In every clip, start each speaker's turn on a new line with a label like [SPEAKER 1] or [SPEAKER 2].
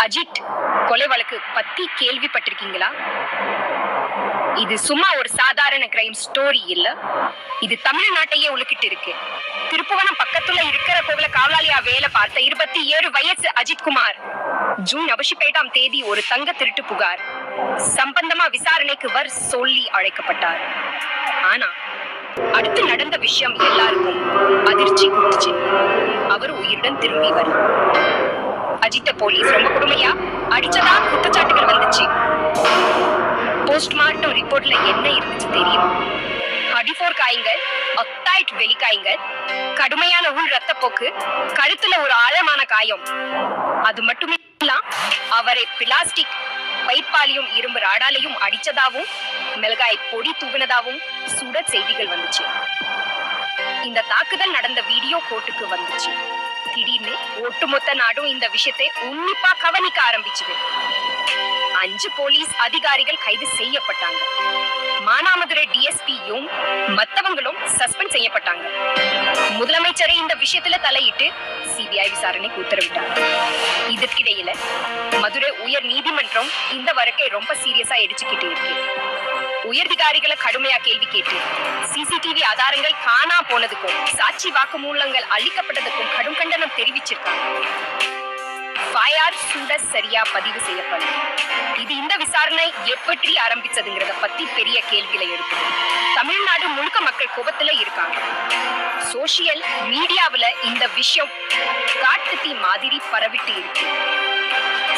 [SPEAKER 1] அஜித் கொலை வழக்கு பத்தி கேள்விப்பட்டிருக்கீங்களா? இது சும்மா ஒரு சாதாரண கிரைம் ஸ்டோரி இல்ல. இது தமிழ்நாட்டையே உலுக்கிட்டு இருக்கு. திருப்புவனம் பக்கத்துல இருக்கிற கோவில காவலாளியா வேலை பார்த்த 27 வயசு அஜித் குமார் ஜூன் 28ஆம் தேதி ஒரு தங்க திருட்டு புகார் சம்பந்தமா விசாரணைக்கு சொல்லி அழைக்கப்பட்டார். ஆனா அடுத்து நடந்த விஷயம் எல்லாருக்கும் அதிர்ச்சி கொடுத்துச்சு. அவர் உயிருடன் திரும்பி அஜித்த போலீஸ் ரொம்ப கொடுமையா அடிச்சதா குற்றச்சாட்டுகள் வந்துச்சு. போஸ்ட்மார்ட்டம் ரிப்போர்ட்ல என்ன இருந்துச்சு தெரியுமா? 34 காயங்கள், ஆக்டைட் வெளிக்காயங்கள், கடுமையான உள் ரத்தப்போக்கு, கழுத்துல ஒரு ஆழமான காயம். அது மட்டுமே அவரை பிளாஸ்டிக் பைப்பாலையும் இரும்பு ராடாலையும் அடிச்சதாவும் மிளகாய் பொடி தூவினதாவும் சுட செய்திகள் வந்துச்சு. இந்த தாக்குதல் நடந்த வீடியோ கோர்ட்டுக்கு வந்துச்சு. திடீர்னு ஒட்டுமொத்த நாடும் இந்த விஷயத்தை உன்னிப்பா கவனிக்க ஆரம்பிச்சது. 5 போலீஸ் அதிகாரிகள் கைது செய்யப்பட்டாங்க. மானாமதுரை டிஎஸ்பியும் மத்தவங்களும் சஸ்பெண்ட் செய்யப்பட்டாங்க. முதலமைச்சரே இந்த விஷயத்துல தலையிட்டு சிபிஐ விசாரணைக்கு உத்தரவிட்டார். இதற்கிடையில மதுரை உயர் நீதிமன்றம் இந்த வழக்கை ரொம்ப சீரியஸா எடுத்துக்கிட்டு இருக்கு. உயர்திகாரிகளை கடுமையா கேள்வி கேட்டு சிசிடிவி ஆதாரங்கள் காணா போனதுக்கும் சாட்சி வாக்குமூலங்கள் அளிக்கப்பட்டதுக்கும் கடும் கண்டனம் தெரிவிச்சிருக்காங்க. சரியா பதிவு செய்யப்படும். இது இந்த விசாரணை எப்படி ஆரம்பிச்சதுங்கிறத பத்தி பெரிய கேள்விகளை எழுப்புது. தமிழ்நாடு முழுக்க மக்கள் கோபத்துல இருக்காங்க. சோசியல் மீடியாவுல இந்த விஷயம் காட்டு தீ மாதிரி பரவிட்டு இருக்கு.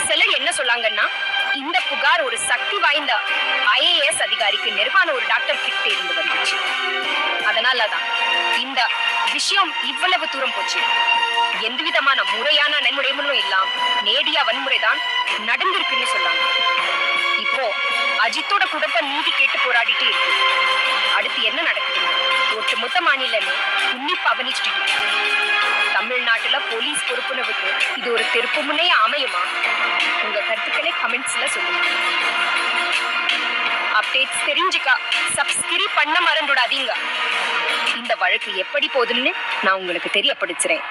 [SPEAKER 1] சிலர் என்ன சொல்லாங்கன்னா, இந்த புகார் ஒரு சக்தி வாய்ந்த IAS அதிகாரிக்கு நெருப்பான ஒரு டாக்டர் கிட்ட இருந்து வந்துச்சு. அதனாலதான் இந்த விஷயம் இவ்வளவு தூரம் போச்சு. எந்த விதமான முறையான நன்முறைகளும் இல்லாம நேடியா வன்முறைதான் நடந்திருக்குன்னு சொன்னாங்க. இப்போ அஜித்தோட குடும்பம் நீதி கேட்டு போராடிட்டு இருக்கு. அடுத்து என்ன நடக்குது? ஒட்டுமொத்த மாநிலமே உன்னிப்பா கவனிச்சுட்டு இருக்கு. தமிழ்நாட்டுல போலீஸ் பொறுப்புணவுக்கு இது ஒரு திருப்பு முனையா அமையுமா? உங்க கருத்துக்களை கமெண்ட்ஸ்ல சொல்லுங்க. அப்டேட்ஸ் தெரிஞ்சுக்க சப்ஸ்கிரைப் பண்ண மறந்துடாதீங்க. இந்த வழக்கு எப்படி போகுதுன்னு நான் உங்களுக்கு தெரியப்படுத்துறேன்.